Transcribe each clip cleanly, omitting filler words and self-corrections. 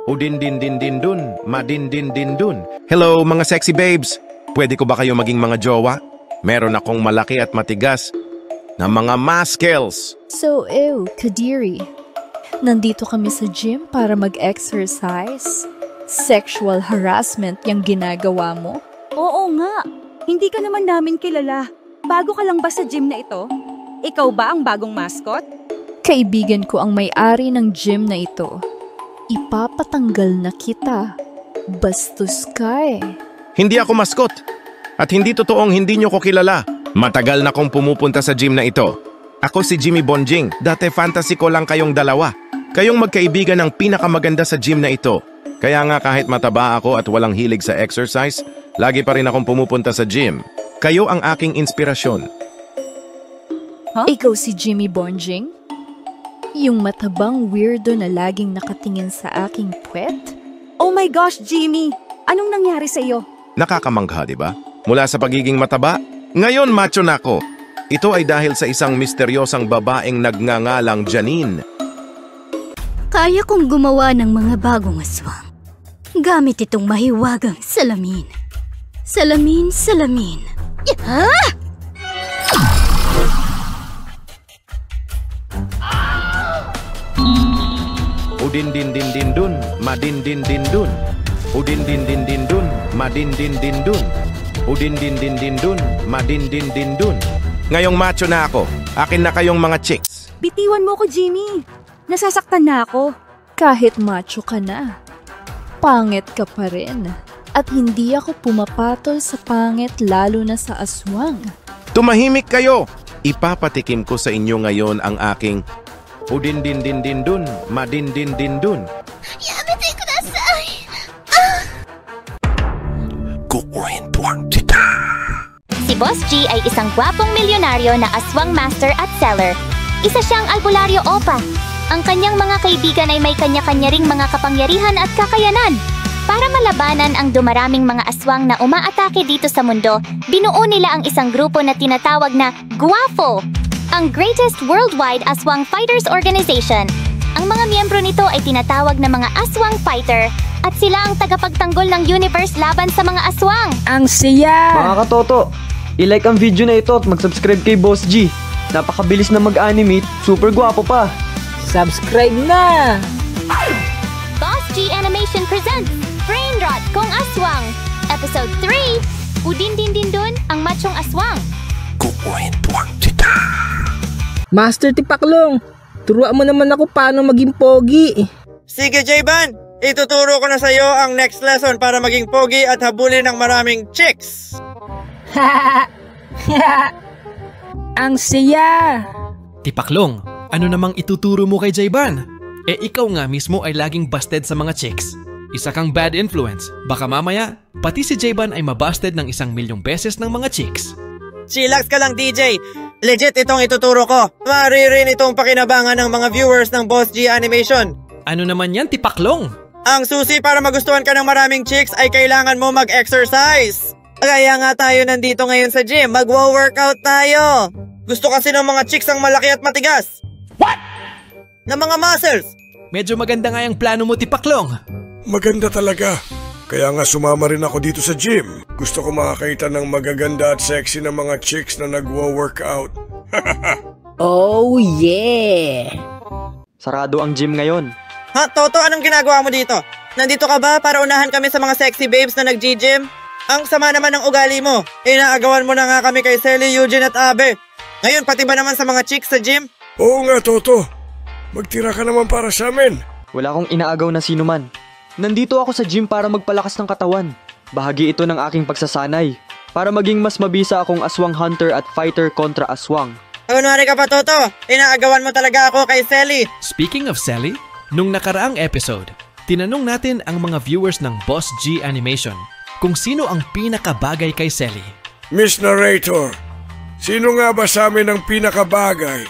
Udin-din-din-din-dun, madin-din-din-dun. Hello mga sexy babes! Pwede ko ba kayo maging mga jowa? Meron akong malaki at matigas na mga muscles. So, Kadiri. Nandito kami sa gym para mag-exercise. Sexual harassment yung ginagawa mo? Oo nga. Hindi ka naman namin kilala. Bago ka lang ba sa gym na ito? Ikaw ba ang bagong mascot? Kaibigan ko ang may-ari ng gym na ito. Ipapatanggal na kita. Bastos ka eh. Hindi ako maskot. At hindi totoong hindi nyo ko kilala. Matagal na kong pumupunta sa gym na ito. Ako si Jimmy Bonjing. Dati fantasy ko lang kayong dalawa. Kayong magkaibigan ang pinakamaganda sa gym na ito. Kaya nga kahit mataba ako at walang hilig sa exercise, lagi pa rin akong pumupunta sa gym. Kayo ang aking inspirasyon. Huh? Ikaw si Jimmy Bonjing? Yung matabang weirdo na laging nakatingin sa aking puwet? Oh my gosh, Jimmy! Anong nangyari sa'yo? Nakakamangha, di ba? Mula sa pagiging mataba, ngayon macho na ako. Ito ay dahil sa isang misteryosang babaeng nagngangalang Janine. Kaya kong gumawa ng mga bagong aswang. Gamit itong mahiwagang salamin. Salamin. Ha? Udin-din-din-din-dun, madin-din-din-dun. Udin-din-din-din-dun, madin-din-din-dun. Udin-din-din-din-dun, madin-din-din-dun. Ngayong macho na ako. Akin na kayong mga chicks. Bitiwan mo ko, Jimmy. Nasasaktan na ako. Kahit macho ka na, pangit ka pa rin. At hindi ako pumapatol sa pangit lalo na sa aswang. Tumahimik kayo! Ipapatikim ko sa inyo ngayon ang aking udin-din-din-din-dun, madin-din-din-dun. Yamete kudasai! Kukuhentuhan kita! Si Boss G ay isang gwapong milyonaryo na aswang master at seller. Isa siyang albularyo opa. Ang kanyang mga kaibigan ay may kanya-kanya ring mga kapangyarihan at kakayanan. Para malabanan ang dumaraming mga aswang na umaatake dito sa mundo, binuo nila ang isang grupo na tinatawag na GWAFO, ang Greatest Worldwide Aswang Fighters Organization. Ang mga miyembro nito ay tinatawag na mga aswang fighter at sila ang tagapagtanggol ng universe laban sa mga aswang. Ang siya! Mga katoto, i-like ang video na ito at mag-subscribe kay Boss G. Napakabilis na mag-animate, super gwapo pa. Subscribe na! Boss G Animation presents Brain Rot Kung Aswang Episode 3, Udin-din-din-dun ang machong aswang. Kukuhentuhan kita! Master Tipaklong, turuan mo naman ako paano maging pogi. Sige, J-Ban! Ituturo ko na sa'yo ang next lesson para maging pogi at habulin ng maraming chicks! Ang siya! Tipaklong, ano namang ituturo mo kay J-Ban? Ikaw nga mismo ay laging busted sa mga chicks. Isa kang bad influence. Baka mamaya, pati si J-Ban ay mabusted ng 1,000,000 beses ng mga chicks. Chillax ka lang, DJ! Legit itong ituturo ko. Maaari rin itong pakinabangan ng mga viewers ng Boss G Animation. Ano naman yan, Tipaklong? Ang susi para magustuhan ka ng maraming chicks ay kailangan mo mag-exercise. Kaya nga tayo nandito ngayon sa gym. Mag-workout tayo. Gusto kasi ng mga chicks ang malaki at matigas. What? Na mga muscles. Medyo maganda nga yung plano mo, Tipaklong. Maganda talaga. Kaya nga sumama rin ako dito sa gym. Gusto ko makakita ng magaganda at sexy na mga chicks na nagwo-workout. Oh yeah! Sarado ang gym ngayon. Ha, Toto, anong ginagawa mo dito? Nandito ka ba para unahan kami sa mga sexy babes na nag-gym? Ang sama naman ng ugali mo. Inaagawan mo na nga kami kay Selly, Eugene at Abe. Ngayon, pati ba naman sa mga chicks sa gym? Oo nga, Toto. Magtira ka naman para sa amin. Wala akong inaagaw na sino man. Nandito ako sa gym para magpalakas ng katawan. Bahagi ito ng aking pagsasanay. Para maging mas mabisa akong aswang hunter at fighter kontra aswang. Kunwari ka pa, Toto. Inaagawan mo talaga ako kay Selly. Speaking of Selly, nung nakaraang episode, tinanong natin ang mga viewers ng Boss G Animation kung sino ang pinakabagay kay Selly. Miss Narrator, sino nga ba sa amin ang pinakabagay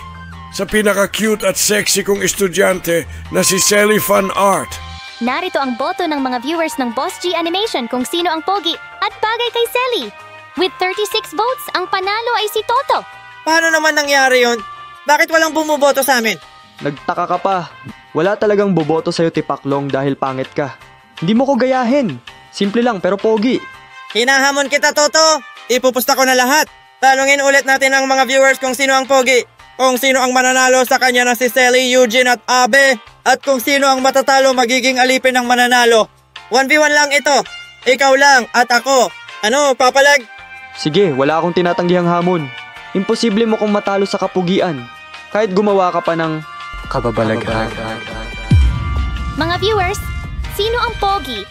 sa pinaka-cute at sexy kong estudyante na si Selly Fan Art? Narito ang boto ng mga viewers ng Boss G Animation kung sino ang pogi at bagay kay Selly. With 36 votes, ang panalo ay si Toto. Paano naman nangyari yon? Bakit walang bumuboto sa amin? Nagtaka ka pa. Wala talagang boboto sa'yo, Tipaklong, dahil pangit ka. Hindi mo ko gayahin. Simple lang pero pogi. Hinahamon kita, Toto. Ipupusta ko na lahat. Talungin ulit natin ang mga viewers kung sino ang pogi. Kung sino ang mananalo sa kanya na si Selly, Eugene at Abe. At kung sino ang matatalo magiging alipin ng mananalo. 1v1 lang ito. Ikaw lang at ako. Ano, papalag? Sige, wala akong tinatanggihang hamon. Imposible mo kong matalo sa kapugian. Kahit gumawa ka pa ng kababalaghan. Mga viewers, sino ang pogi?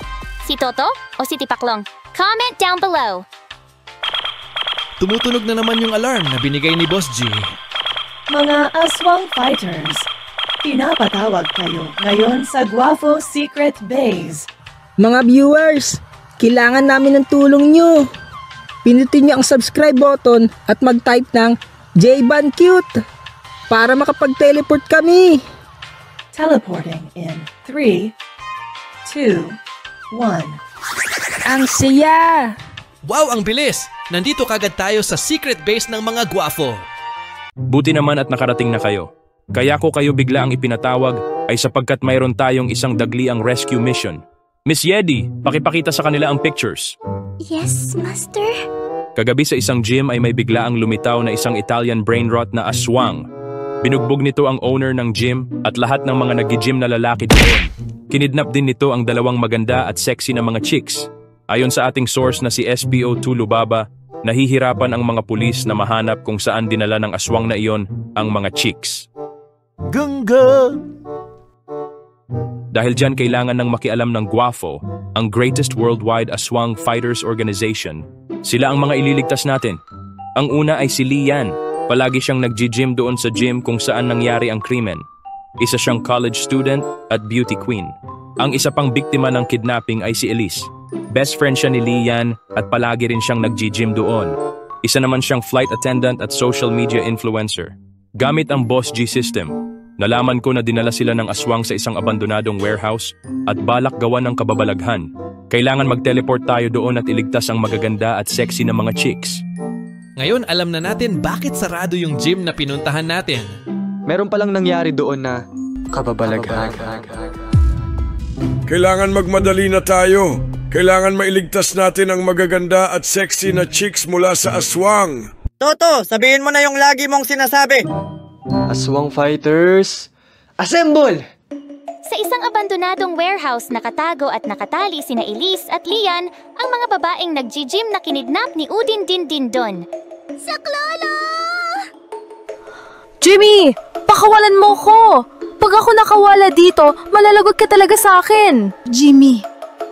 Si Toto o si Tipaklong? Comment down below. Tumutunog na naman yung alarm na binigay ni Boss G. Mga aswang fighters, pinapatawag kayo ngayon sa Guafo Secret Base. Mga viewers, kailangan namin ng tulong nyo. Pinutin nyo ang subscribe button at mag-type ng Jban Cute para makapag-teleport kami. Teleporting in 3, 2, 1. Ang siya! Wow, ang bilis! Nandito kagad tayo sa secret base ng mga Guafo. Buti naman at nakarating na kayo. Kaya ko kayo bigla ang ipinatawag ay sapagkat mayroon tayong isang dagliang rescue mission. Miss Yedi, pakipakita sa kanila ang pictures. Yes, Master? Kagabi sa isang gym ay may biglaang lumitaw na isang Italian brainrot na aswang. Binugbog nito ang owner ng gym at lahat ng mga nag-gym na lalaki doon. Kinidnap din nito ang dalawang maganda at sexy na mga chicks. Ayon sa ating source na si SPO2 Lubaba, nahihirapan ang mga pulis na mahanap kung saan dinala ng aswang na iyon ang mga chicks. Gungga! Dahil dyan kailangan ng makialam ng Guafo, ang greatest worldwide aswang fighters organization. Sila ang mga ililigtas natin. Ang una ay si Lian. Palagi siyang nag-gym doon sa gym kung saan nangyari ang krimen. Isa siyang college student at beauty queen. Ang isa pang biktima ng kidnapping ay si Elise. Best friend siya ni Lian at palagi rin siyang nag-gym doon. Isa naman siyang flight attendant at social media influencer. Gamit ang Boss G system, nalaman ko na dinala sila ng aswang sa isang abandonadong warehouse at balak gawa ng kababalaghan. Kailangan mag-teleport tayo doon at iligtas ang magaganda at sexy na mga chicks. Ngayon alam na natin bakit sarado yung gym na pinuntahan natin. Meron palang nangyari doon na kababalaghan. Kailangan magmadali na tayo. Kailangan mailigtas natin ang magaganda at sexy na chicks mula sa aswang. Toto, sabihin mo na yung lagi mong sinasabi. Aswang fighters, assemble! Sa isang abandonadong warehouse, nakatago at nakatali sina Elise at Lian, ang mga babaeng nag-gym na kinidnap ni Udin Din Din Don. Saklolo! Jimmy! Pakawalan mo ko! Pag ako nakawala dito, malalagot ka talaga sa akin. Jimmy,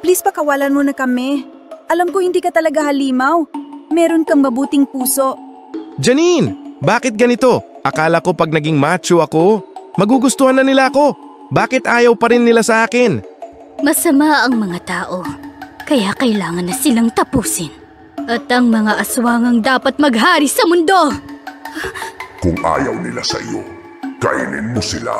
please pakawalan mo na kami. Alam ko hindi ka talaga halimaw. Meron kang mabuting puso. Janine, bakit ganito? Akala ko pag naging macho ako, magugustuhan na nila ako. Bakit ayaw pa rin nila sa akin? Masama ang mga tao, kaya kailangan na silang tapusin. At ang mga aswang ang dapat maghari sa mundo. Kung ayaw nila sa iyo, kainin mo sila.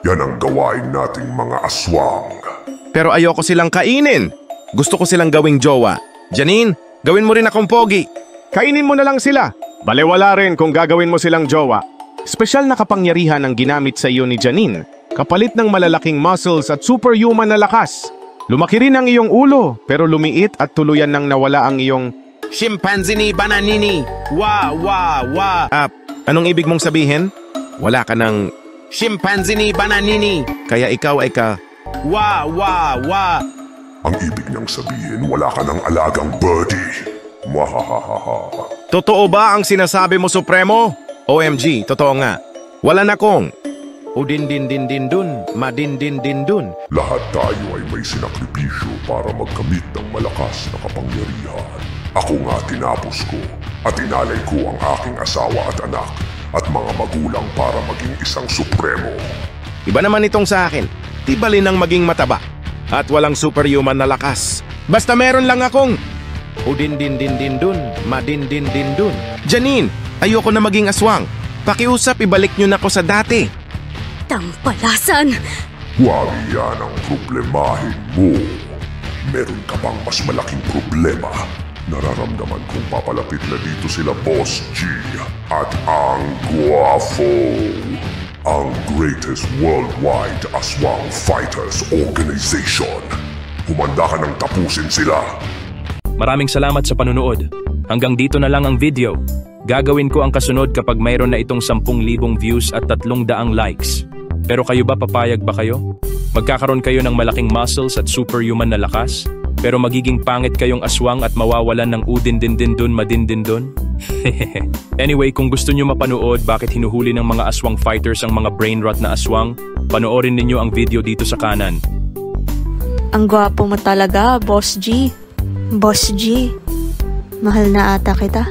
Yan ang gawain nating mga aswang. Pero ayoko silang kainin. Gusto ko silang gawing jowa. Janine, gawin mo rin akong pogi. Kainin mo na lang sila. Balewala rin kung gagawin mo silang jowa. Espesyal na kapangyarihan ang ginamit sa iyo ni Janine. Kapalit ng malalaking muscles at superhuman na lakas. Lumaki rin ang iyong ulo, pero lumiit at tuluyan nang nawala ang iyong chimpanzini bananini. Anong ibig mong sabihin? Wala ka ng chimpanzini bananini. Kaya ikaw ay ka Ang ibig niyang sabihin, wala ka ng alagang birdie. Mwahahaha. Totoo ba ang sinasabi mo, Supremo? OMG, totoo nga. Wala na kong udin din din din dun, madin din din dun. Lahat tayo ay may sinakripisyo para magkamit ng malakas na kapangyarihan. Ako nga tinapos ko at inalay ko ang aking asawa at anak at mga magulang para maging isang supremo. Iba naman itong sa akin. Tibalin ang maging mataba at walang superhuman na lakas. Basta meron lang akong udin din din din dun, madin din din dun. Janine, ayoko na maging aswang. Pakiusap, ibalik nyo na ko sa dati. Tampalasan! Huwag yan ang problemahin mo. Meron ka bang mas malaking problema? Nararamdaman kong papalapit na dito sila Boss G at ang Guafo. ang greatest worldwide aswang fighters organization. Humanda ka nang tapusin sila. Maraming salamat sa panunood. Hanggang dito na lang ang video. Gagawin ko ang kasunod kapag mayroon na itong 10,000 views at 300 likes. Pero kayo ba, papayag ba kayo? Magkakaroon kayo ng malaking muscles at superhuman na lakas? Pero magiging pangit kayong aswang at mawawalan ng udin-din-din-dun madin-din-dun? Anyway, kung gusto nyo mapanood bakit hinuhuli ng mga aswang fighters ang mga brain rot na aswang, panoorin ninyo ang video dito sa kanan. Ang gwapo mo talaga, Boss G. Boss G, mahal na ata kita.